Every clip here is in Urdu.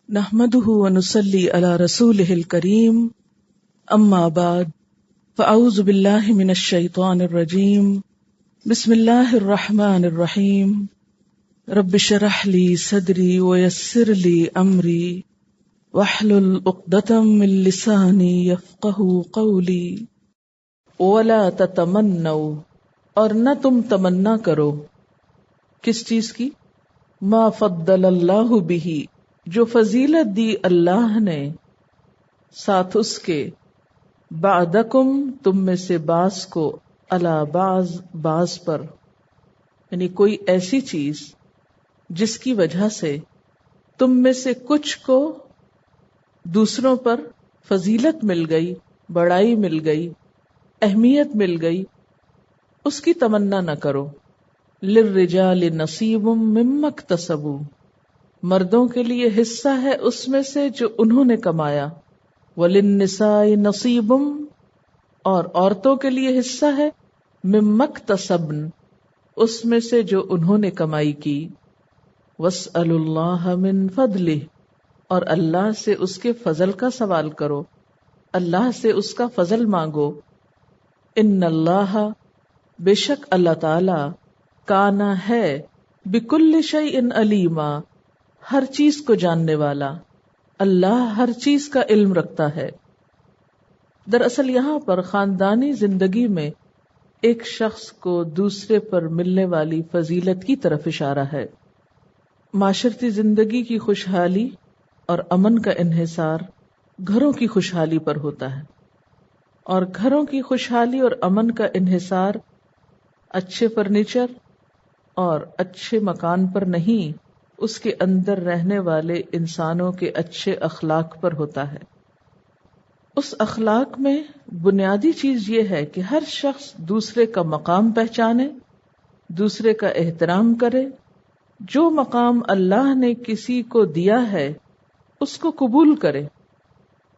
نحمده ونصلي على رسوله الكريم اما بعد فاعوذ بالله من الشيطان الرجيم بسم الله الرحمن الرحيم رب اشرح لي صدري ويسر لي امري واحلل عقدة من لساني يفقهوا قولي ولا تتمنوا اور نہ تم تمنا کرو کس چیز کی؟ ما فضل اللہ بہ جو فضیلت دی اللہ نے ساتھ اس کے بعدکم تم میں سے بعض کو علی بعض پر، یعنی کوئی ایسی چیز جس کی وجہ سے تم میں سے کچھ کو دوسروں پر فضیلت مل گئی، بڑائی مل گئی، اہمیت مل گئی، اس کی تمنا نہ کرو۔ للرجال نصیب مما اکتسبوا، مردوں کے لیے حصہ ہے اس میں سے جو انہوں نے کمایا، وللنساء نصیب، اور عورتوں کے لیے حصہ ہے مما اکتسبن، اس میں سے جو انہوں نے کمائی کی۔ واسألوا اللہ من فضلہ، اور اللہ سے اس کے فضل کا سوال کرو، اللہ سے اس کا فضل مانگو۔ ان اللہ، بے شک اللہ تعالی، کانا ہے، بکل شیء علیما، ہر چیز کو جاننے والا، اللہ ہر چیز کا علم رکھتا ہے۔ دراصل یہاں پر خاندانی زندگی میں ایک شخص کو دوسرے پر ملنے والی فضیلت کی طرف اشارہ ہے۔ معاشرتی زندگی کی خوشحالی اور امن کا انحصار گھروں کی خوشحالی پر ہوتا ہے، اور گھروں کی خوشحالی اور امن کا انحصار اچھے فرنیچر اور اچھے مکان پر نہیں، اس کے اندر رہنے والے انسانوں کے اچھے اخلاق پر ہوتا ہے۔ اس اخلاق میں بنیادی چیز یہ ہے کہ ہر شخص دوسرے کا مقام پہچانے، دوسرے کا احترام کرے، جو مقام اللہ نے کسی کو دیا ہے اس کو قبول کرے،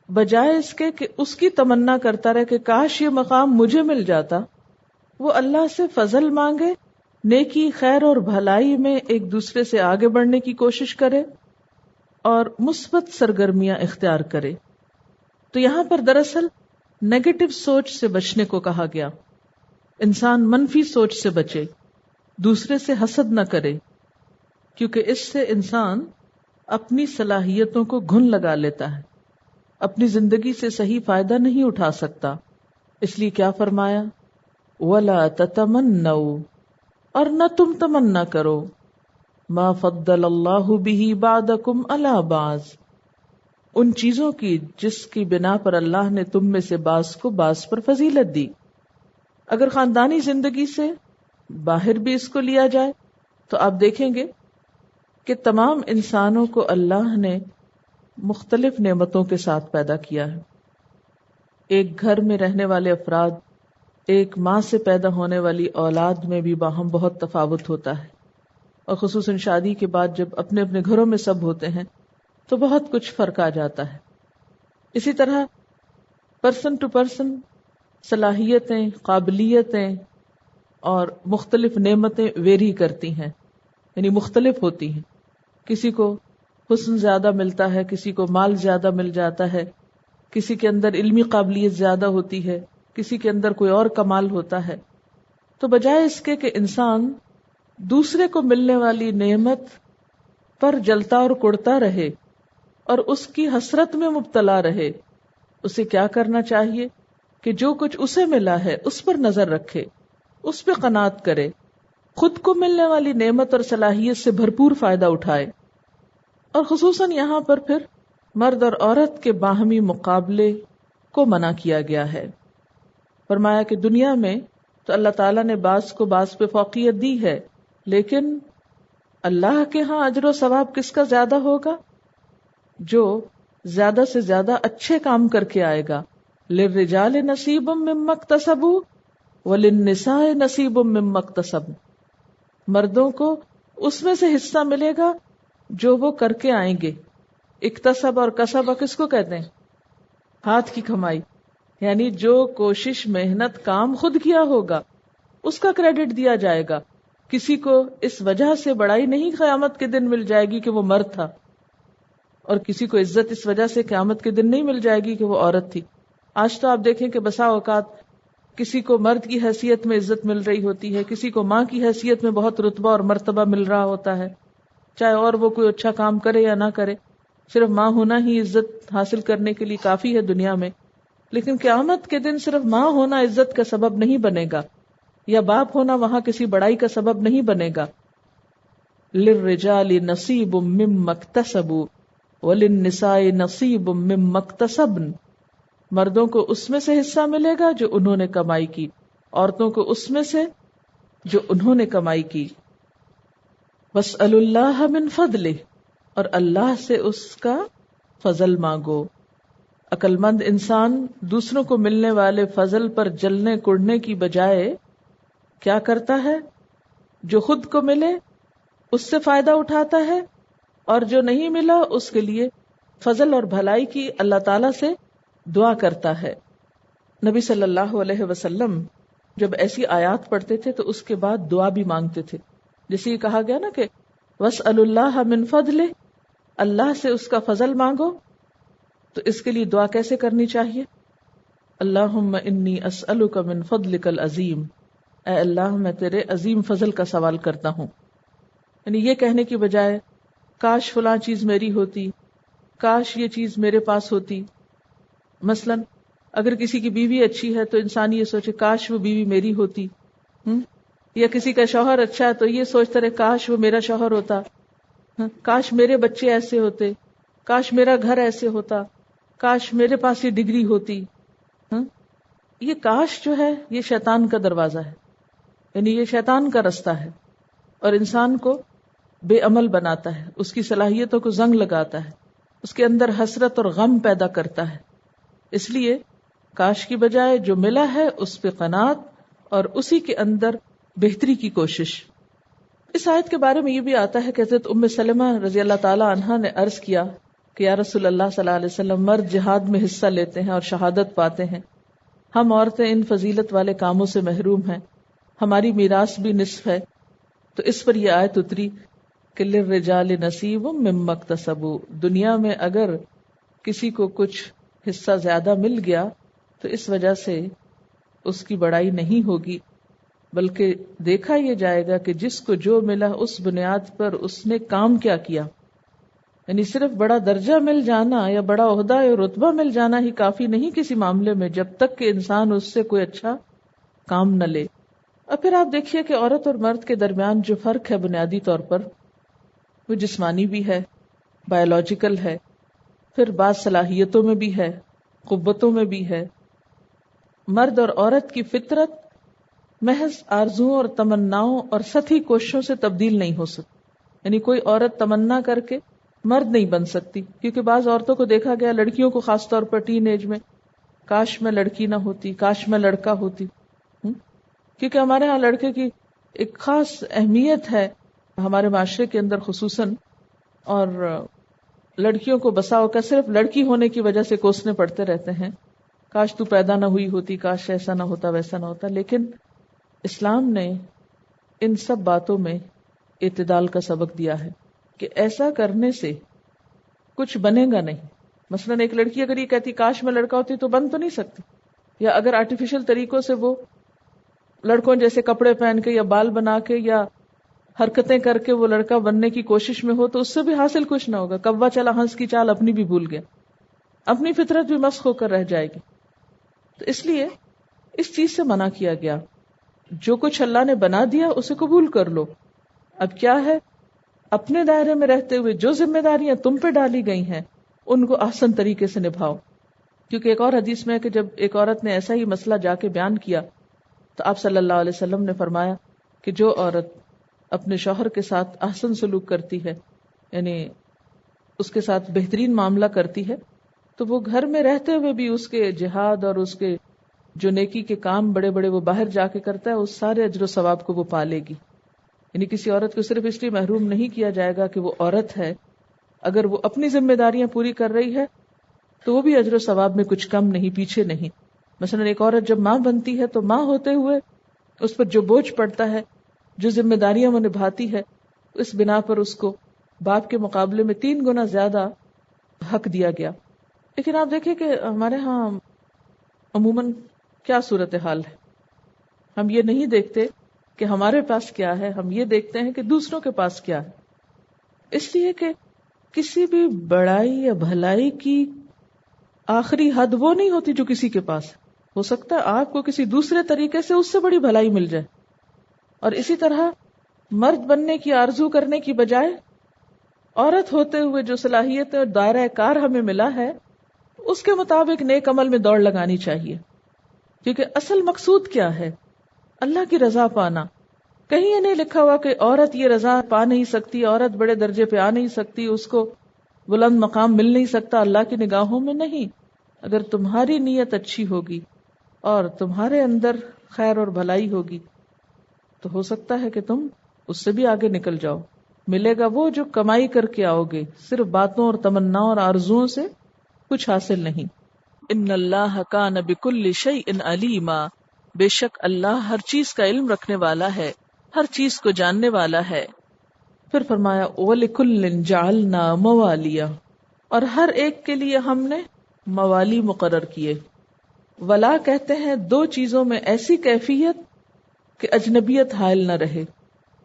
بجائے اس کے کہ اس کی تمنا کرتا رہے کہ کاش یہ مقام مجھے مل جاتا۔ وہ اللہ سے فضل مانگے، نیکی، خیر اور بھلائی میں ایک دوسرے سے آگے بڑھنے کی کوشش کرے اور مثبت سرگرمیاں اختیار کرے۔ تو یہاں پر دراصل نیگیٹو سوچ سے بچنے کو کہا گیا، انسان منفی سوچ سے بچے، دوسرے سے حسد نہ کرے، کیونکہ اس سے انسان اپنی صلاحیتوں کو گھن لگا لیتا ہے، اپنی زندگی سے صحیح فائدہ نہیں اٹھا سکتا۔ اس لیے کیا فرمایا؟ وَلَا تَتَمَنَّوْا، اور نہ تم تمنا کرو، ما فضل اللہ بہ بعدکم علی بعض، ان چیزوں کی جس کی بنا پر اللہ نے تم میں سے بعض کو بعض پر فضیلت دی۔ اگر خاندانی زندگی سے باہر بھی اس کو لیا جائے تو آپ دیکھیں گے کہ تمام انسانوں کو اللہ نے مختلف نعمتوں کے ساتھ پیدا کیا ہے۔ ایک گھر میں رہنے والے افراد، ایک ماں سے پیدا ہونے والی اولاد میں بھی باہم بہت تفاوت ہوتا ہے، اور خصوصاً شادی کے بعد جب اپنے اپنے گھروں میں سب ہوتے ہیں تو بہت کچھ فرق آ جاتا ہے۔ اسی طرح پرسن ٹو پرسن صلاحیتیں، قابلیتیں اور مختلف نعمتیں ویری کرتی ہیں، یعنی مختلف ہوتی ہیں۔ کسی کو حسن زیادہ ملتا ہے، کسی کو مال زیادہ مل جاتا ہے، کسی کے اندر علمی قابلیت زیادہ ہوتی ہے، کسی کے اندر کوئی اور کمال ہوتا ہے۔ تو بجائے اس کے کہ انسان دوسرے کو ملنے والی نعمت پر جلتا اور کڑتا رہے اور اس کی حسرت میں مبتلا رہے، اسے کیا کرنا چاہیے کہ جو کچھ اسے ملا ہے اس پر نظر رکھے، اس پہ قناعت کرے، خود کو ملنے والی نعمت اور صلاحیت سے بھرپور فائدہ اٹھائے۔ اور خصوصاً یہاں پر پھر مرد اور عورت کے باہمی مقابلے کو منع کیا گیا ہے۔ فرمایا کہ دنیا میں تو اللہ تعالیٰ نے بعض کو بعض پہ فوقیت دی ہے، لیکن اللہ کے ہاں اجر و ثواب کس کا زیادہ ہوگا؟ جو زیادہ سے زیادہ اچھے کام کر کے آئے گا۔ للرجال نصیب مما اکتسبوا وللنساء نصیب مما اکتسبن، مردوں کو اس میں سے حصہ ملے گا جو وہ کر کے آئیں گے۔ اکتسب اور کسب کس کو کہتے ہیں؟ ہاتھ کی کمائی، یعنی جو کوشش، محنت، کام خود کیا ہوگا اس کا کریڈٹ دیا جائے گا۔ کسی کو اس وجہ سے بڑائی نہیں قیامت کے دن مل جائے گی کہ وہ مرد تھا، اور کسی کو عزت اس وجہ سے قیامت کے دن نہیں مل جائے گی کہ وہ عورت تھی. آج تو آپ دیکھیں کہ بسا اوقات کسی کو مرد کی حیثیت میں عزت مل رہی ہوتی ہے، کسی کو ماں کی حیثیت میں بہت رتبہ اور مرتبہ مل رہا ہوتا ہے، چاہے اور وہ کوئی اچھا کام کرے یا نہ کرے، صرف ماں ہونا ہی عزت حاصل کرنے کے لیے کافی ہے دنیا میں. لیکن قیامت کے دن صرف ماں ہونا عزت کا سبب نہیں بنے گا، یا باپ ہونا وہاں کسی بڑائی کا سبب نہیں بنے گا. للرجال نصیب مما اکتسبوا وللنساء نصیب مما اکتسبن. مردوں کو اس میں سے حصہ ملے گا جو انہوں نے کمائی کی، عورتوں کو اس میں سے جو انہوں نے کمائی کی. واسألوا اللہ من فضلہ، اور اللہ سے اس کا فضل مانگو. عقل مند انسان دوسروں کو ملنے والے فضل پر جلنے کڑنے کی بجائے کیا کرتا ہے؟ جو خود کو ملے اس سے فائدہ اٹھاتا ہے، اور جو نہیں ملا اس کے لیے فضل اور بھلائی کی اللہ تعالی سے دعا کرتا ہے. نبی صلی اللہ علیہ وسلم جب ایسی آیات پڑھتے تھے تو اس کے بعد دعا بھی مانگتے تھے. جیسے یہ کہا گیا نا کہ واسألوا اللہ من فضلہ، اللہ سے اس کا فضل مانگو. تو اس کے لیے دعا کیسے کرنی چاہیے؟ اللہم انی اسألک من فضلک العظیم، اے اللہ میں تیرے عظیم فضل کا سوال کرتا ہوں. یعنی یہ کہنے کی بجائے کاش فلاں چیز میری ہوتی، کاش یہ چیز میرے پاس ہوتی. مثلا اگر کسی کی بیوی اچھی ہے تو انسان یہ سوچے کاش وہ بیوی میری ہوتی، یا کسی کا شوہر اچھا ہے تو یہ سوچتا رہے کاش وہ میرا شوہر ہوتا، کاش میرے بچے ایسے ہوتے، کاش میرا گھر ایسے ہوتا، کاش میرے پاس یہ ڈگری ہوتی. یہ کاش جو ہے یہ شیطان کا دروازہ ہے، یعنی یہ شیطان کا رستہ ہے، اور انسان کو بے عمل بناتا ہے، اس کی صلاحیتوں کو زنگ لگاتا ہے، اس کے اندر حسرت اور غم پیدا کرتا ہے. اس لیے کاش کی بجائے جو ملا ہے اس پہ قناعت اور اسی کے اندر بہتری کی کوشش. اس آیت کے بارے میں یہ بھی آتا ہے کہ حضرت ام سلمہ رضی اللہ تعالی عنہا نے عرض کیا کہ یا رسول اللہ صلی اللہ علیہ وسلم، مرد جہاد میں حصہ لیتے ہیں اور شہادت پاتے ہیں، ہم عورتیں ان فضیلت والے کاموں سے محروم ہیں، ہماری میراث بھی نصف ہے. تو اس پر یہ آیت اتری کہ للرجال نصیب مما اکتسبوا. دنیا میں اگر کسی کو کچھ حصہ زیادہ مل گیا تو اس وجہ سے اس کی بڑائی نہیں ہوگی، بلکہ دیکھا یہ جائے گا کہ جس کو جو ملا اس بنیاد پر اس نے کام کیا کیا. یعنی صرف بڑا درجہ مل جانا یا بڑا عہدہ یا رتبہ مل جانا ہی کافی نہیں کسی معاملے میں، جب تک کہ انسان اس سے کوئی اچھا کام نہ لے. اور پھر آپ دیکھیے کہ عورت اور مرد کے درمیان جو فرق ہے بنیادی طور پر وہ جسمانی بھی ہے، بایولوجیکل ہے، پھر بعض صلاحیتوں میں بھی ہے، قوتوں میں بھی ہے. مرد اور عورت کی فطرت محض آرزوؤں اور تمناؤں اور سطحی کوششوں سے تبدیل نہیں ہو سکتی. یعنی کوئی عورت تمنا کر کے مرد نہیں بن سکتی، کیونکہ بعض عورتوں کو دیکھا گیا، لڑکیوں کو خاص طور پر ٹین ایج میں، کاش میں لڑکی نہ ہوتی، کاش میں لڑکا ہوتی. کیونکہ ہمارے ہاں لڑکے کی ایک خاص اہمیت ہے ہمارے معاشرے کے اندر خصوصاً، اور لڑکیوں کو بسا اوقات صرف لڑکی ہونے کی وجہ سے کوسنے پڑتے رہتے ہیں، کاش تو پیدا نہ ہوئی ہوتی، کاش ایسا نہ ہوتا ویسا نہ ہوتا. لیکن اسلام نے ان سب باتوں میں اعتدال کا سبق دیا ہے کہ ایسا کرنے سے کچھ بنے گا نہیں. مثلا ایک لڑکی اگر یہ کہتی کاش میں لڑکا ہوتی تو بن تو نہیں سکتی، یا اگر آرٹیفیشل طریقوں سے وہ لڑکوں جیسے کپڑے پہن کے یا بال بنا کے یا حرکتیں کر کے وہ لڑکا بننے کی کوشش میں ہو تو اس سے بھی حاصل کچھ نہ ہوگا. کوا چلا ہنس کی چال اپنی بھی بھول گیا، اپنی فطرت بھی مسخ ہو کر رہ جائے گی. تو اس لیے اس چیز سے منع کیا گیا. جو کچھ اللہ نے بنا دیا اسے قبول کر لو. اب کیا ہے، اپنے دائرے میں رہتے ہوئے جو ذمہ داریاں تم پہ ڈالی گئی ہیں ان کو احسن طریقے سے نبھاؤ. کیونکہ ایک اور حدیث میں ہے کہ جب ایک عورت نے ایسا ہی مسئلہ جا کے بیان کیا تو آپ صلی اللہ علیہ وسلم نے فرمایا کہ جو عورت اپنے شوہر کے ساتھ احسن سلوک کرتی ہے، یعنی اس کے ساتھ بہترین معاملہ کرتی ہے، تو وہ گھر میں رہتے ہوئے بھی اس کے جہاد اور اس کے جو نیکی کے کام بڑے بڑے وہ باہر جا کے کرتا ہے، اس سارے اجر و ثواب کو وہ پالے گی. یعنی کسی عورت کو صرف اس لیے محروم نہیں کیا جائے گا کہ وہ عورت ہے، اگر وہ اپنی ذمہ داریاں پوری کر رہی ہے تو وہ بھی اجر و ثواب میں کچھ کم نہیں، پیچھے نہیں. مثلا ایک عورت جب ماں بنتی ہے تو ماں ہوتے ہوئے اس پر جو بوجھ پڑتا ہے، جو ذمہ داریاں وہ نبھاتی ہے، اس بنا پر اس کو باپ کے مقابلے میں 3 گنا زیادہ حق دیا گیا. لیکن آپ دیکھیں کہ ہمارے ہاں عموماً کیا صورتحال ہے. ہم یہ نہیں دیکھتے کہ ہمارے پاس کیا ہے، ہم یہ دیکھتے ہیں کہ دوسروں کے پاس کیا ہے. اس لیے کہ کسی بھی بڑائی یا بھلائی کی آخری حد وہ نہیں ہوتی جو کسی کے پاس ہے. ہو سکتا ہے آپ کو کسی دوسرے طریقے سے اس سے بڑی بھلائی مل جائے. اور اسی طرح مرد بننے کی آرزو کرنے کی بجائے عورت ہوتے ہوئے جو صلاحیت اور دائرہ کار ہمیں ملا ہے اس کے مطابق نیک عمل میں دوڑ لگانی چاہیے. کیونکہ اصل مقصود کیا ہے؟ اللہ کی رضا پانا. کہیں یہ نہیں لکھا ہوا کہ عورت یہ رضا پا نہیں سکتی، عورت بڑے درجے پہ آ نہیں سکتی، اس کو بلند مقام مل نہیں سکتا اللہ کی نگاہوں میں. نہیں، اگر تمہاری نیت اچھی ہوگی اور تمہارے اندر خیر اور بھلائی ہوگی تو ہو سکتا ہے کہ تم اس سے بھی آگے نکل جاؤ. ملے گا وہ جو کمائی کر کے آؤ گے، صرف باتوں اور تمناؤں اور آرزوؤں سے کچھ حاصل نہیں. ان اللہ کان بکل شیء علیما، بے شک اللہ ہر چیز کا علم رکھنے والا ہے، ہر چیز کو جاننے والا ہے. پھر فرمایا وَلِكُلٍّ جَعَلْنَا مَوَالِيَ، اور ہر ایک کے لیے ہم نے موالی مقرر کیے. ولا کہتے ہیں دو چیزوں میں ایسی کیفیت کہ اجنبیت حائل نہ رہے.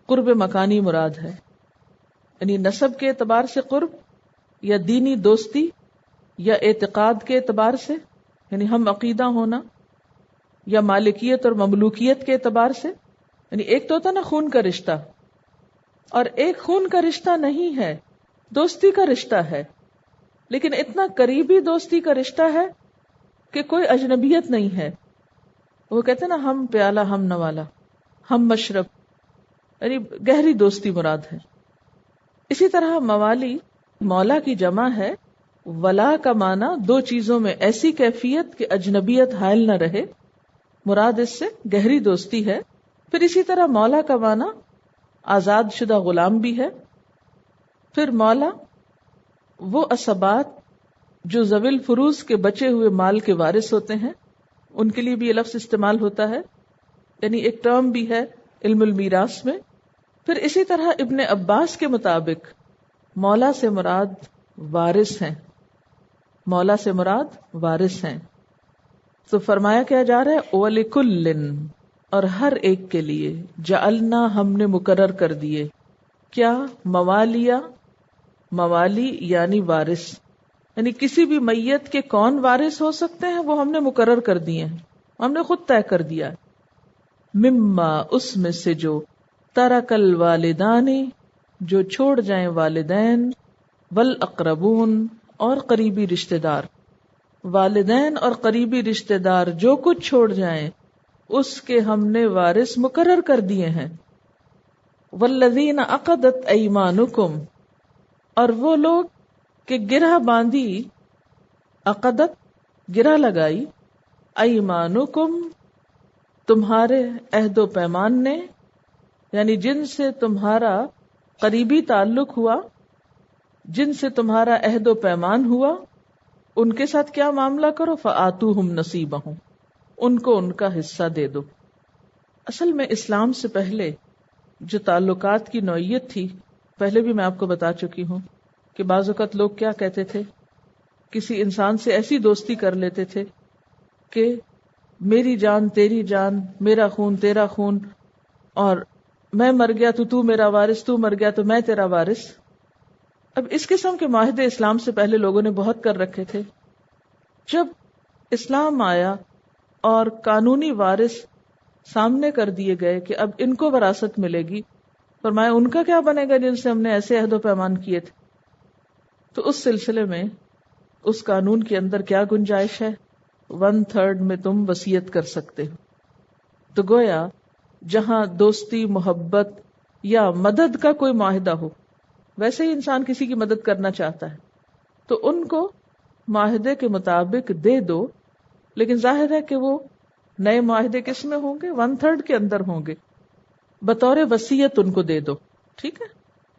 قرب مکانی مراد ہے، یعنی نسب کے اعتبار سے قرب، یا دینی دوستی، یا اعتقاد کے اعتبار سے یعنی ہم عقیدہ ہونا، یا مالکیت اور مملوکیت کے اعتبار سے. یعنی ایک تو ہوتا نا خون کا رشتہ، اور ایک خون کا رشتہ نہیں ہے، دوستی کا رشتہ ہے، لیکن اتنا قریبی دوستی کا رشتہ ہے کہ کوئی اجنبیت نہیں ہے. وہ کہتے نا ہم پیالہ ہم نوالا، ہم مشرب، یعنی گہری دوستی مراد ہے. اسی طرح موالی مولا کی جمع ہے. ولا کا معنی دو چیزوں میں ایسی کیفیت کہ اجنبیت حائل نہ رہے، مراد اس سے گہری دوستی ہے. پھر اسی طرح مولا کا معنی آزاد شدہ غلام بھی ہے. پھر مولا وہ عصبات جو ذوی الفروز کے بچے ہوئے مال کے وارث ہوتے ہیں، ان کے لیے بھی یہ لفظ استعمال ہوتا ہے، یعنی ایک ٹرم بھی ہے علم المیراث میں. پھر اسی طرح ابن عباس کے مطابق مولا سے مراد وارث ہیں، مولا سے مراد وارث ہیں. تو فرمایا کیا جا رہا ہے وَلِكُلٍّ، اور ہر ایک کے لیے جعلنا ہم نے مقرر کر دیے کیا؟ موالیا، موالی یعنی وارث، یعنی کسی بھی میت کے کون وارث ہو سکتے ہیں وہ ہم نے مقرر کر دیے ہیں، ہم نے خود طے کر دیا. مما، اس میں سے جو ترک الوالدان، جو چھوڑ جائیں والدین، والاقربون، اور قریبی رشتہ دار. والدین اور قریبی رشتہ دار جو کچھ چھوڑ جائیں اس کے ہم نے وارث مقرر کر دیے ہیں. والذین عقدت ایمانکم، اور وہ لوگ کہ گرہ باندھی، عقدت گرہ لگائی، ایمانکم تمہارے عہد و پیمان نے، یعنی جن سے تمہارا قریبی تعلق ہوا، جن سے تمہارا عہد و پیمان ہوا، ان کے ساتھ کیا معاملہ کرو؟ فآتوہم نصیبہم، ان کو ان کا حصہ دے دو. اصل میں اسلام سے پہلے جو تعلقات کی نوعیت تھی، پہلے بھی میں آپ کو بتا چکی ہوں کہ بعض اوقات لوگ کیا کہتے تھے، کسی انسان سے ایسی دوستی کر لیتے تھے کہ میری جان تیری جان، میرا خون تیرا خون، اور میں مر گیا تو میرا وارث، تو مر گیا تو میں تیرا وارث. اب اس قسم کے معاہدے اسلام سے پہلے لوگوں نے بہت کر رکھے تھے. جب اسلام آیا اور قانونی وارث سامنے کر دیے گئے کہ اب ان کو وراثت ملے گی، فرمایا ان کا کیا بنے گا جن سے ہم نے ایسے عہد و پیمان کیے تھے. تو اس سلسلے میں اس قانون کے اندر کیا گنجائش ہے؟ 1/3 میں تم وصیت کر سکتے ہو. تو گویا جہاں دوستی، محبت یا مدد کا کوئی معاہدہ ہو، ویسے ہی انسان کسی کی مدد کرنا چاہتا ہے تو ان کو معاہدے کے مطابق دے دو، لیکن ظاہر ہے کہ وہ نئے معاہدے کس میں ہوں گے؟ 1/3 کے اندر ہوں گے. بطور وصیت ان کو دے دو، ٹھیک ہے.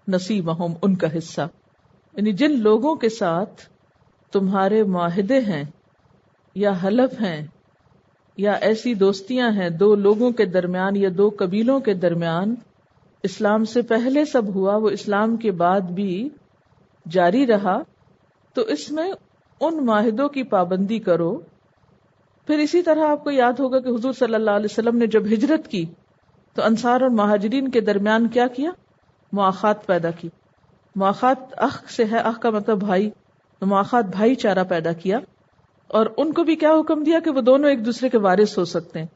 نصیبہم، ان کا حصہ، یعنی جن لوگوں کے ساتھ تمہارے معاہدے ہیں یا حلف ہیں یا ایسی دوستیاں ہیں دو لوگوں کے درمیان یا دو قبیلوں کے درمیان، اسلام سے پہلے سب ہوا، وہ اسلام کے بعد بھی جاری رہا، تو اس میں ان معاہدوں کی پابندی کرو. پھر اسی طرح آپ کو یاد ہوگا کہ حضور صلی اللہ علیہ وسلم نے جب ہجرت کی تو انصار اور مہاجرین کے درمیان کیا کیا؟ مواخات پیدا کی. مواخات اخ سے ہے، اخ کا مطلب بھائی، تو مواخات بھائی چارہ پیدا کیا، اور ان کو بھی کیا حکم دیا کہ وہ دونوں ایک دوسرے کے وارث ہو سکتے ہیں.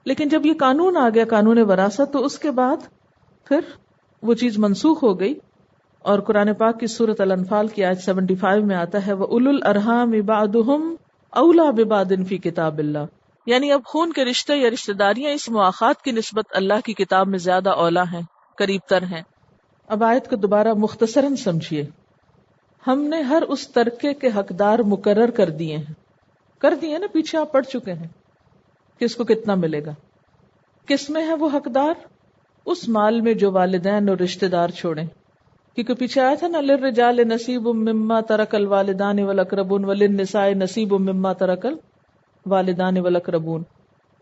لیکن جب یہ قانون آ گیا، قانون وراثت، تو اس کے بعد پھر وہ چیز منسوخ ہو گئی. اور قرآن پاک کی سورۃ الانفال کی آیت 75 میں آتا ہے وَأُولُو الْأَرْحَامِ بَعْضُهُمْ أَوْلَىٰ بِبَعْضٍ فِي کتاب اللہ، یعنی اب خون کے رشتے یا رشتہ داریاں اس مواخات کی نسبت اللہ کی کتاب میں زیادہ اولیٰ ہیں، قریب تر ہیں. اب آیت کو دوبارہ مختصراً سمجھیے. ہم نے ہر اس ترکے کے حقدار مقرر کر دیے نا، پیچھے آپ پڑھ چکے ہیں کہ اس کو کتنا ملے گا. کس میں ہے وہ حقدار؟ اس مال میں جو والدین اور رشتہ دار چھوڑیں، کیونکہ پیچھے آیا تھا نا للرجال نصیب مما ترک الوالدان والاقربون وللنساء نصیب مما ترک الوالدان والاقربون.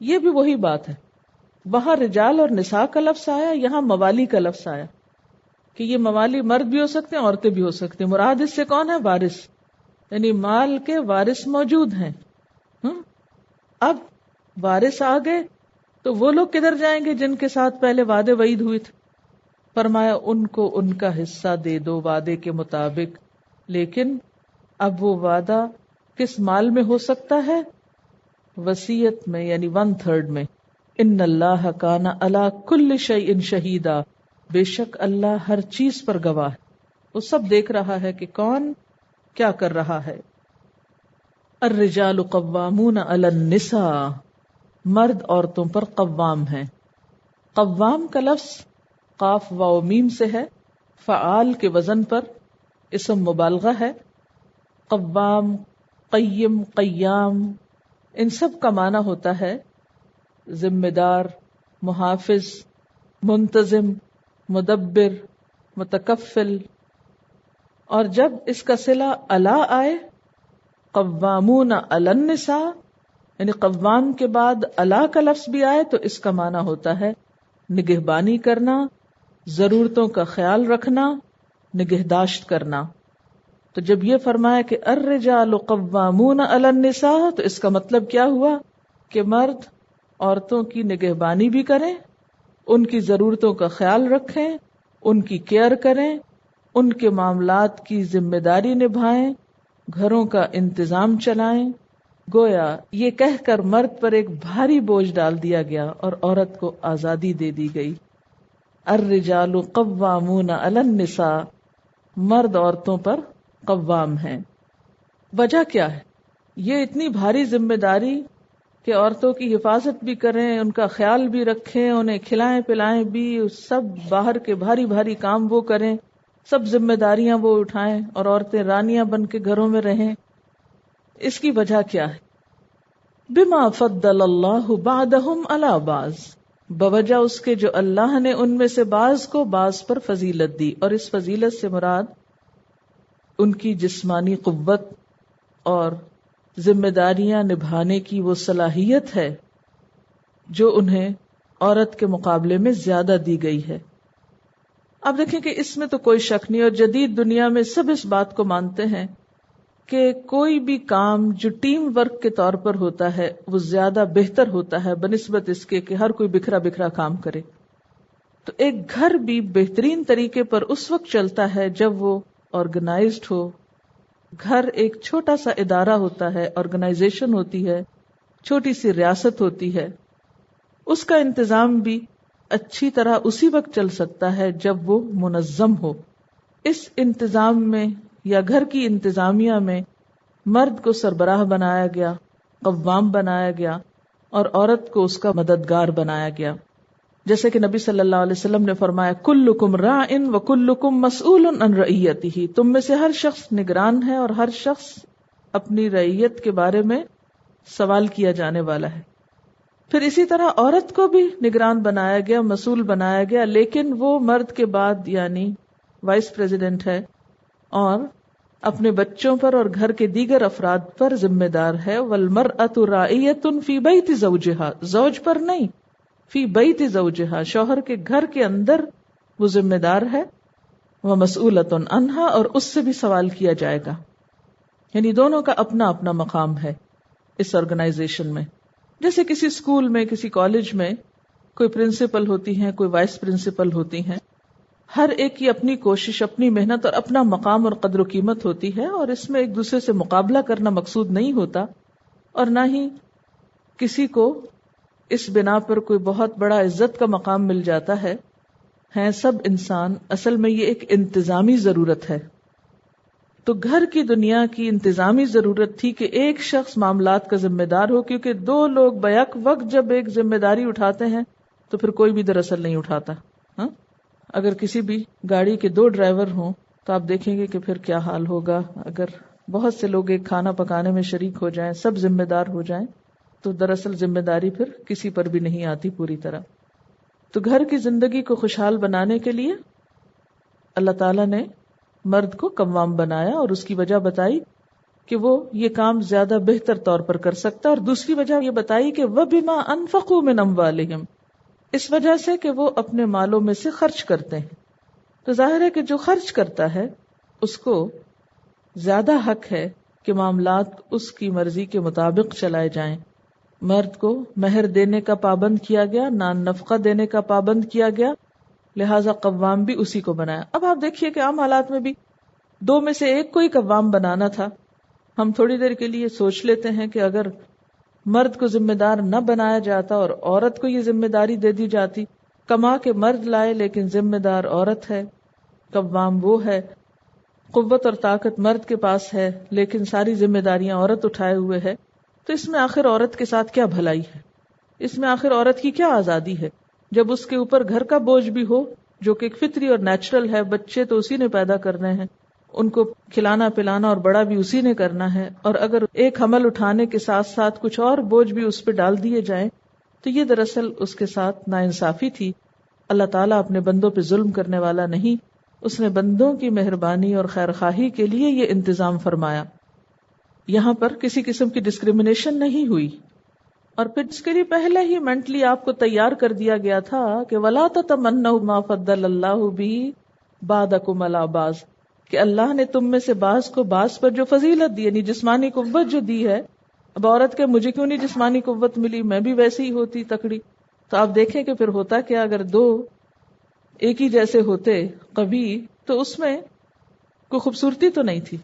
یہ بھی وہی بات ہے، وہاں رجال اور نساء کا لفظ آیا، یہاں موالی کا لفظ آیا کہ یہ موالی مرد بھی ہو سکتے ہیں، عورتیں بھی ہو سکتی ہیں. مراد اس سے کون ہے؟ وارث، یعنی مال کے وارث موجود ہیں. اب وارث آ گئے تو وہ لوگ کدھر جائیں گے جن کے ساتھ پہلے وعدے وعید ہوئے تھے؟ فرمایا ان کو ان کا حصہ دے دو وعدے کے مطابق. لیکن اب وہ وعدہ کس مال میں ہو سکتا ہے؟ وصیت میں، یعنی 1/3 میں. ان اللہ کان علی کل شیء شہیدا، بے شک اللہ ہر چیز پر گواہ ہے، وہ سب دیکھ رہا ہے کہ کون کیا کر رہا ہے. الرجال قوامون علی النساء، مرد عورتوں پر قوام ہیں. قوام کا لفظ قاف واو میم سے ہے، فعال کے وزن پر اسم مبالغہ ہے. قوام، قیم، قیام، ان سب کا معنی ہوتا ہے ذمہ دار، محافظ، منتظم، مدبر، متکفل. اور جب اس کا صلہ علی آئے، قوامون علی النساء، یعنی قوام کے بعد علی کا لفظ بھی آئے تو اس کا معنی ہوتا ہے نگہبانی کرنا، ضرورتوں کا خیال رکھنا، نگہداشت کرنا. تو جب یہ فرمایا کہ الرجال قوامون علی النساء تو اس کا مطلب کیا ہوا کہ مرد عورتوں کی نگہبانی بھی کریں، ان کی ضرورتوں کا خیال رکھیں، ان کی کیئر کریں، ان کے معاملات کی ذمہ داری نبھائیں، گھروں کا انتظام چلائیں. گویا یہ کہہ کر مرد پر ایک بھاری بوجھ ڈال دیا گیا اور عورت کو آزادی دے دی گئی. الرجال قوامون علی النساء، مرد عورتوں پر قوام ہیں. وجہ کیا ہے؟ یہ اتنی بھاری ذمہ داری کہ عورتوں کی حفاظت بھی کریں، ان کا خیال بھی رکھیں، انہیں کھلائیں پلائیں بھی، سب باہر کے بھاری بھاری کام وہ کریں، سب ذمہ داریاں وہ اٹھائیں، اور عورتیں رانیاں بن کے گھروں میں رہیں. اس کی وجہ کیا ہے؟ بما فضل اللہ بعضهم علی بعض، بوجہ اس کے جو اللہ نے ان میں سے بعض کو بعض پر فضیلت دی. اور اس فضیلت سے مراد ان کی جسمانی قوت اور ذمہ داریاں نبھانے کی وہ صلاحیت ہے جو انہیں عورت کے مقابلے میں زیادہ دی گئی ہے. اب دیکھیں کہ اس میں تو کوئی شک نہیں، اور جدید دنیا میں سب اس بات کو مانتے ہیں کہ کوئی بھی کام جو ٹیم ورک کے طور پر ہوتا ہے وہ زیادہ بہتر ہوتا ہے بنسبت اس کے کہ ہر کوئی بکھرا بکھرا کام کرے. تو ایک گھر بھی بہترین طریقے پر اس وقت چلتا ہے جب وہ آرگنائزڈ ہو. گھر ایک چھوٹا سا ادارہ ہوتا ہے، آرگنائزیشن ہوتی ہے، چھوٹی سی ریاست ہوتی ہے. اس کا انتظام بھی اچھی طرح اسی وقت چل سکتا ہے جب وہ منظم ہو. اس انتظام میں یا گھر کی انتظامیہ میں مرد کو سربراہ بنایا گیا، قوام بنایا گیا، اور عورت کو اس کا مددگار بنایا گیا. جیسے کہ نبی صلی اللہ علیہ وسلم نے فرمایا کلکم راع وکلکم مسئول عن رعیتہ، تم میں سے ہر شخص نگران ہے اور ہر شخص اپنی رعیت کے بارے میں سوال کیا جانے والا ہے. پھر اسی طرح عورت کو بھی نگران بنایا گیا، مسئول بنایا گیا، لیکن وہ مرد کے بعد یعنی وائس پریزیڈنٹ ہے اور اپنے بچوں پر اور گھر کے دیگر افراد پر ذمہ دار ہے. والمرأة راعیۃ فی بیت زوجہا، زوج پر نہیں، فی بیت زوجہا، شوہر کے گھر کے اندر وہ ذمہ دار ہے. ومسئولۃ عنہا، اور اس سے بھی سوال کیا جائے گا. یعنی دونوں کا اپنا اپنا مقام ہے اس آرگنائزیشن میں. جیسے کسی اسکول میں، کسی کالج میں کوئی پرنسپل ہوتی ہیں، کوئی وائس پرنسپل ہوتی ہیں، ہر ایک کی اپنی کوشش، اپنی محنت اور اپنا مقام اور قدر و قیمت ہوتی ہے، اور اس میں ایک دوسرے سے مقابلہ کرنا مقصود نہیں ہوتا، اور نہ ہی کسی کو اس بنا پر کوئی بہت بڑا عزت کا مقام مل جاتا ہے. ہیں سب انسان، اصل میں یہ ایک انتظامی ضرورت ہے. تو گھر کی دنیا کی انتظامی ضرورت تھی کہ ایک شخص معاملات کا ذمہ دار ہو، کیونکہ دو لوگ بیک وقت جب ایک ذمہ داری اٹھاتے ہیں تو پھر کوئی بھی دراصل نہیں اٹھاتا. ہاں، اگر کسی بھی گاڑی کے دو ڈرائیور ہوں تو آپ دیکھیں گے کہ پھر کیا حال ہوگا. اگر بہت سے لوگ ایک کھانا پکانے میں شریک ہو جائیں، سب ذمہ دار ہو جائیں، تو دراصل ذمہ داری پھر کسی پر بھی نہیں آتی پوری طرح. تو گھر کی زندگی کو خوشحال بنانے کے لیے اللہ تعالیٰ نے مرد کو قوام بنایا، اور اس کی وجہ بتائی کہ وہ یہ کام زیادہ بہتر طور پر کر سکتا ہے، اور دوسری وجہ یہ بتائی کہ وَبِمَا أَنفَقُوا مِنْ أَمْوَالِهِمْ، اس وجہ سے کہ وہ اپنے مالوں میں سے خرچ کرتے ہیں. تو ظاہر ہے کہ جو خرچ کرتا ہے اس کو زیادہ حق ہے کہ معاملات اس کی مرضی کے مطابق چلائے جائیں. مرد کو مہر دینے کا پابند کیا گیا، نان نفقہ دینے کا پابند کیا گیا، لہذا قوام بھی اسی کو بنایا. اب آپ دیکھیے کہ عام حالات میں بھی دو میں سے ایک کو ہی قوام بنانا تھا. ہم تھوڑی دیر کے لیے سوچ لیتے ہیں کہ اگر مرد کو ذمہ دار نہ بنایا جاتا اور عورت کو یہ ذمہ داری دے دی جاتی، کما کے مرد لائے لیکن ذمہ دار عورت ہے، قوام وہ ہے، قوت اور طاقت مرد کے پاس ہے لیکن ساری ذمہ داریاں عورت اٹھائے ہوئے ہے، تو اس میں آخر عورت کے ساتھ کیا بھلائی ہے؟ اس میں آخر عورت کی کیا آزادی ہے جب اس کے اوپر گھر کا بوجھ بھی ہو جو کہ ایک فطری اور نیچرل ہے. بچے تو اسی نے پیدا کرنے ہیں، ان کو کھلانا پلانا اور بڑا بھی اسی نے کرنا ہے، اور اگر ایک حمل اٹھانے کے ساتھ ساتھ کچھ اور بوجھ بھی اس پہ ڈال دیے جائیں تو یہ دراصل اس کے ساتھ ناانصافی تھی. اللہ تعالیٰ اپنے بندوں پہ ظلم کرنے والا نہیں، اس نے بندوں کی مہربانی اور خیرخواہی کے لیے یہ انتظام فرمایا. یہاں پر کسی قسم کی ڈسکریمنیشن نہیں ہوئی، اور پھر اس کے لیے پہلے ہی مینٹلی آپ کو تیار کر دیا گیا تھا کہ وَلَا تَتَمَنَّوْا مَا فَضَّلَ اللَّهُ بِهِ بَعْضَكُمْ عَلَىٰ بَعْضٍ، کہ اللہ نے تم میں سے بعض کو بعض پر جو فضیلت دی، یعنی جسمانی قوت جو دی ہے. اب عورت کے مجھے کیوں نہیں جسمانی قوت ملی، میں بھی ویسے ہی ہوتی تکڑی. تو آپ دیکھیں کہ پھر ہوتا کیا، اگر دو ایک ہی جیسے ہوتے قوی تو اس میں کوئی خوبصورتی تو نہیں تھی.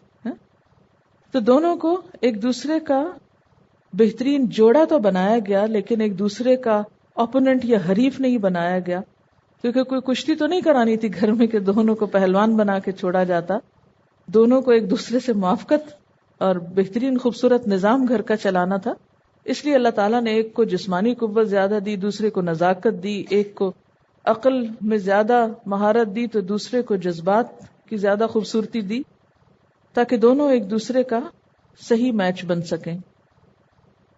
تو دونوں کو ایک دوسرے کا بہترین جوڑا تو بنایا گیا، لیکن ایک دوسرے کا اپوننٹ یا حریف نہیں بنایا گیا، کیونکہ کوئی کشتی تو نہیں کرانی تھی گھر میں کہ دونوں کو پہلوان بنا کے چھوڑا جاتا. دونوں کو ایک دوسرے سے موافقت اور بہترین خوبصورت نظام گھر کا چلانا تھا. اس لیے اللہ تعالیٰ نے ایک کو جسمانی قوت زیادہ دی، دوسرے کو نزاکت دی، ایک کو عقل میں زیادہ مہارت دی تو دوسرے کو جذبات کی زیادہ خوبصورتی دی، تاکہ دونوں ایک دوسرے کا صحیح میچ بن سکیں.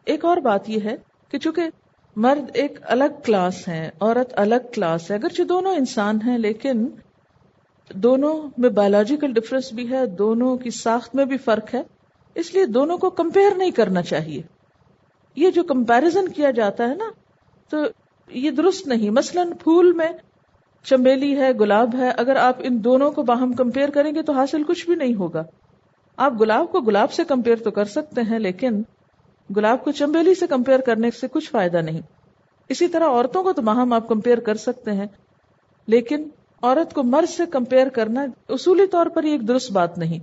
ایک اور بات یہ ہے کہ چونکہ مرد ایک الگ کلاس ہے، عورت الگ کلاس ہے، اگرچہ دونوں انسان ہیں لیکن دونوں میں بایولوجیکل ڈفرنس بھی ہے، دونوں کی ساخت میں بھی فرق ہے، اس لیے دونوں کو کمپیئر نہیں کرنا چاہیے. یہ جو کمپیریزن کیا جاتا ہے نا، تو یہ درست نہیں. مثلا پھول میں چمیلی ہے، گلاب ہے، اگر آپ ان دونوں کو باہم کمپیئر کریں گے تو حاصل کچھ بھی نہیں ہوگا. آپ گلاب کو گلاب سے کمپیئر تو کر سکتے ہیں لیکن گلاب کو چمیلی سے کمپیئر کرنے سے کچھ فائدہ نہیں. اسی طرح عورتوں کو تو باہم آپ کمپیئر کر سکتے ہیں، لیکن عورت کو مرد سے کمپیئر کرنا اصولی طور پر یہ ایک درست بات نہیں.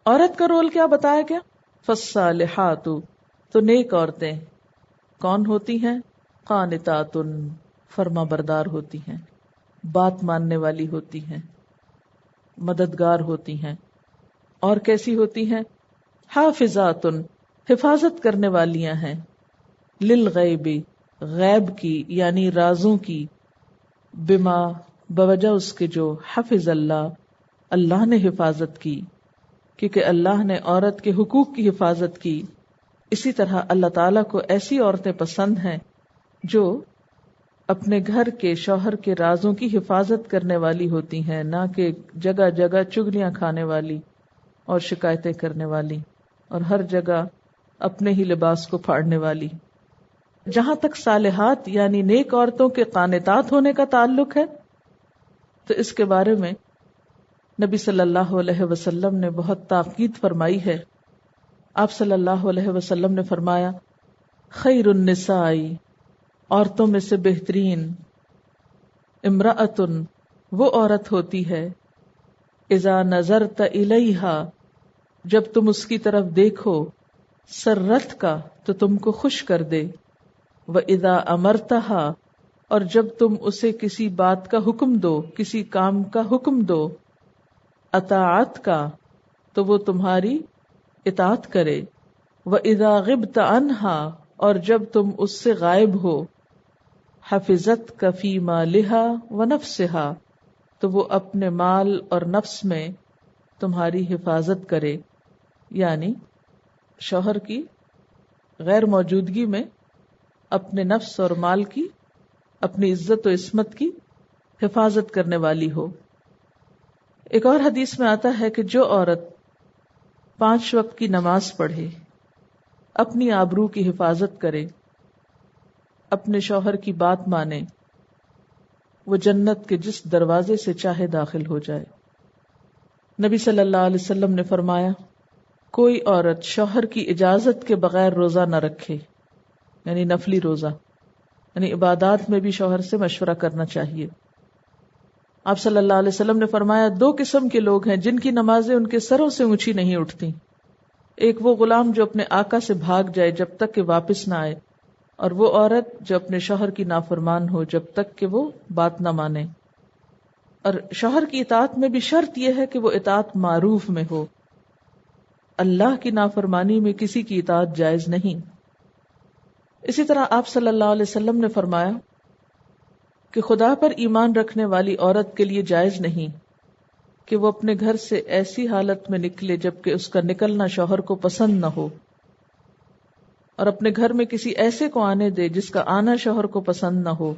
عورت کا رول کیا بتایا گیا؟ فالصالحات، تو نیک عورتیں کون ہوتی ہیں؟ قانتات، فرما بردار ہوتی ہیں، بات ماننے والی ہوتی ہیں، مددگار ہوتی ہیں. اور کیسی ہوتی ہیں؟ حافظات، حفاظت کرنے والیاں ہیں، للغیب، غیب کی یعنی رازوں کی، بما، بوجہ اس کے جو حفظ اللہ، اللہ نے حفاظت کی، کیونکہ اللہ نے عورت کے حقوق کی حفاظت کی. اسی طرح اللہ تعالیٰ کو ایسی عورتیں پسند ہیں جو اپنے گھر کے شوہر کے رازوں کی حفاظت کرنے والی ہوتی ہیں، نہ کہ جگہ جگہ چگلیاں کھانے والی اور شکایتیں کرنے والی اور ہر جگہ اپنے ہی لباس کو پھاڑنے والی. جہاں تک صالحات یعنی نیک عورتوں کے قانتات ہونے کا تعلق ہے تو اس کے بارے میں نبی صلی اللہ علیہ وسلم نے بہت تاکید فرمائی ہے آپ صلی اللہ علیہ وسلم نے فرمایا خیر النساء، عورتوں میں سے بہترین، امرأۃ، وہ عورت ہوتی ہے، اذا نظرت الیہا، جب تم اس کی طرف دیکھو، سرت کا، تو تم کو خوش کر دے، واذا امرتہا، اور جب تم اسے کسی بات کا حکم دو، کسی کام کا حکم دو، اطاعت کا، تو وہ تمہاری اطاعت کرے، واذا غبت عنہا، اور جب تم اس سے غائب ہو، حفظت فی مالہا ونفسہا، تو وہ اپنے مال اور نفس میں تمہاری حفاظت کرے، یعنی شوہر کی غیر موجودگی میں اپنے نفس اور مال کی، اپنی عزت و عصمت کی حفاظت کرنے والی ہو۔ ایک اور حدیث میں آتا ہے کہ جو عورت 5 وقت کی نماز پڑھے، اپنی آبرو کی حفاظت کرے، اپنے شوہر کی بات مانے، وہ جنت کے جس دروازے سے چاہے داخل ہو جائے۔ نبی صلی اللہ علیہ وسلم نے فرمایا کوئی عورت شوہر کی اجازت کے بغیر روزہ نہ رکھے، یعنی نفلی روزہ، یعنی عبادات میں بھی شوہر سے مشورہ کرنا چاہیے۔ آپ صلی اللہ علیہ وسلم نے فرمایا 2 قسم کے لوگ ہیں جن کی نمازیں ان کے سروں سے اونچی نہیں اٹھتی۔ ایک وہ غلام جو اپنے آقا سے بھاگ جائے جب تک کہ واپس نہ آئے، اور وہ عورت جو اپنے شوہر کی نافرمان ہو جب تک کہ وہ بات نہ مانے۔ اور شوہر کی اطاعت میں بھی شرط یہ ہے کہ وہ اطاعت معروف میں ہو، اللہ کی نافرمانی میں کسی کی اطاعت جائز نہیں۔ اسی طرح آپ صلی اللہ علیہ وسلم نے فرمایا کہ خدا پر ایمان رکھنے والی عورت کے لیے جائز نہیں کہ وہ اپنے گھر سے ایسی حالت میں نکلے جبکہ اس کا نکلنا شوہر کو پسند نہ ہو، اور اپنے گھر میں کسی ایسے کو آنے دے جس کا آنا شوہر کو پسند نہ ہو۔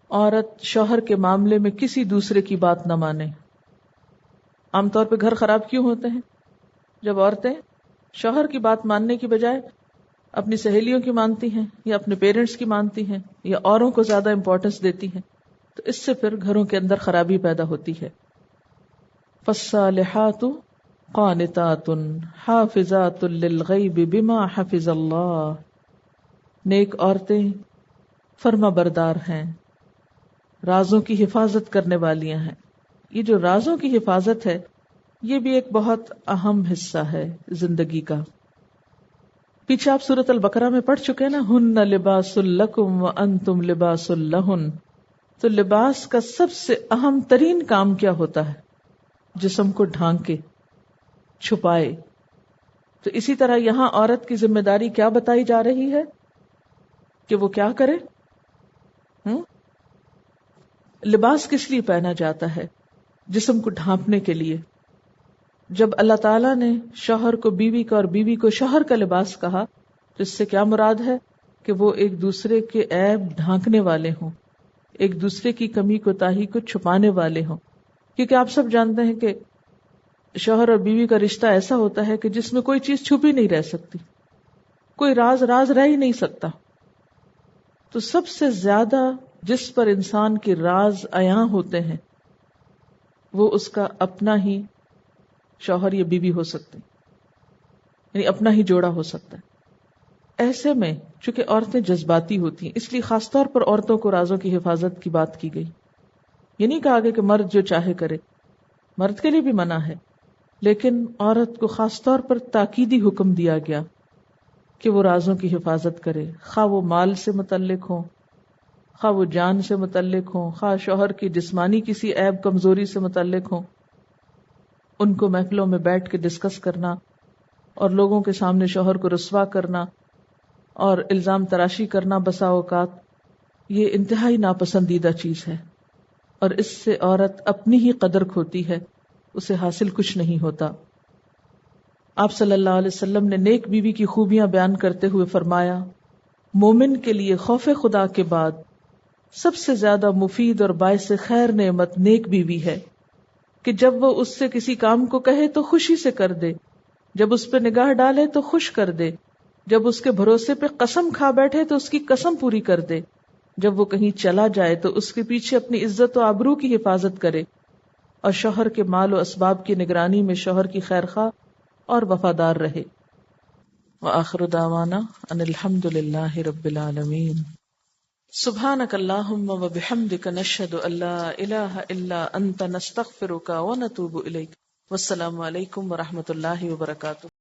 عورت شوہر کے معاملے میں کسی دوسرے کی بات نہ مانے۔ عام طور پہ گھر خراب کیوں ہوتے ہیں؟ جب عورتیں شوہر کی بات ماننے کی بجائے اپنی سہیلیوں کی مانتی ہیں، یا اپنے پیرنٹس کی مانتی ہیں، یا اوروں کو زیادہ امپورٹنس دیتی ہیں، تو اس سے پھر گھروں کے اندر خرابی پیدا ہوتی ہے۔ فالصالحات قانتات حافظات للغیب بما حفظ اللہ، نیک عورتیں فرما بردار ہیں، رازوں کی حفاظت کرنے والیاں ہیں۔ یہ جو رازوں کی حفاظت ہے، یہ بھی ایک بہت اہم حصہ ہے زندگی کا۔ پیچھے آپ سورۃ البقرہ میں پڑھ چکے نا، ہن لباس لکم وانتم لباس لہن۔ تو لباس کا سب سے اہم ترین کام کیا ہوتا ہے؟ جسم کو ڈھانکے، چھپائے۔ تو اسی طرح یہاں عورت کی ذمہ داری کیا بتائی جا رہی ہے کہ وہ کیا کرے؟ لباس کس لیے پہنا جاتا ہے؟ جسم کو ڈھانپنے کے لیے۔ جب اللہ تعالیٰ نے شوہر کو بیوی کا اور بیوی کو شوہر کا لباس کہا تو اس سے کیا مراد ہے؟ کہ وہ ایک دوسرے کے عیب ڈھانکنے والے ہوں، ایک دوسرے کی کمی کوتاہی کو چھپانے والے ہوں۔ کیونکہ آپ سب جانتے ہیں کہ شوہر اور بیوی کا رشتہ ایسا ہوتا ہے کہ جس میں کوئی چیز چھپی نہیں رہ سکتی، کوئی راز رہ ہی نہیں سکتا۔ تو سب سے زیادہ جس پر انسان کے راز عیاں ہوتے ہیں وہ اس کا اپنا ہی شوہر یا بیوی ہو سکتے، یعنی اپنا ہی جوڑا ہو سکتا ہے۔ ایسے میں چونکہ عورتیں جذباتی ہوتی ہیں، اس لیے خاص طور پر عورتوں کو رازوں کی حفاظت کی بات کی گئی۔ یہ نہیں کہا گیا کہ مرد جو چاہے کرے، مرد کے لیے بھی منع ہے، لیکن عورت کو خاص طور پر تاکیدی حکم دیا گیا کہ وہ رازوں کی حفاظت کرے، خواہ وہ مال سے متعلق ہوں، خواہ وہ جان سے متعلق ہوں، خواہ شوہر کی جسمانی کسی عیب کمزوری سے متعلق ہوں۔ ان کو محفلوں میں بیٹھ کے ڈسکس کرنا اور لوگوں کے سامنے شوہر کو رسوا کرنا اور الزام تراشی کرنا بسا اوقات یہ انتہائی ناپسندیدہ چیز ہے، اور اس سے عورت اپنی ہی قدر کھوتی ہے، اسے حاصل کچھ نہیں ہوتا۔ آپ صلی اللہ علیہ وسلم نے نیک بیوی کی خوبیاں بیان کرتے ہوئے فرمایا، مومن کے لیے خوف خدا کے بعد سب سے زیادہ مفید اور باعث خیر نعمت نیک بیوی ہے کہ جب وہ اس سے کسی کام کو کہے تو خوشی سے کر دے، جب اس پہ نگاہ ڈالے تو خوش کر دے، جب اس کے بھروسے پہ قسم کھا بیٹھے تو اس کی قسم پوری کر دے، جب وہ کہیں چلا جائے تو اس کے پیچھے اپنی عزت و آبرو کی حفاظت کرے، اور شوہر کے مال و اسباب کی نگرانی میں شوہر کی خیر خواہ اور وفادار رہے۔ وآخر دعوانا ان الحمد للہ رب العالمین. سبحانک اللہم وبحمدک نشہد ان لا الہ الا انت نستغفرک ونتوب الیک. والسلام علیکم ورحمۃ اللہ وبرکاتہ.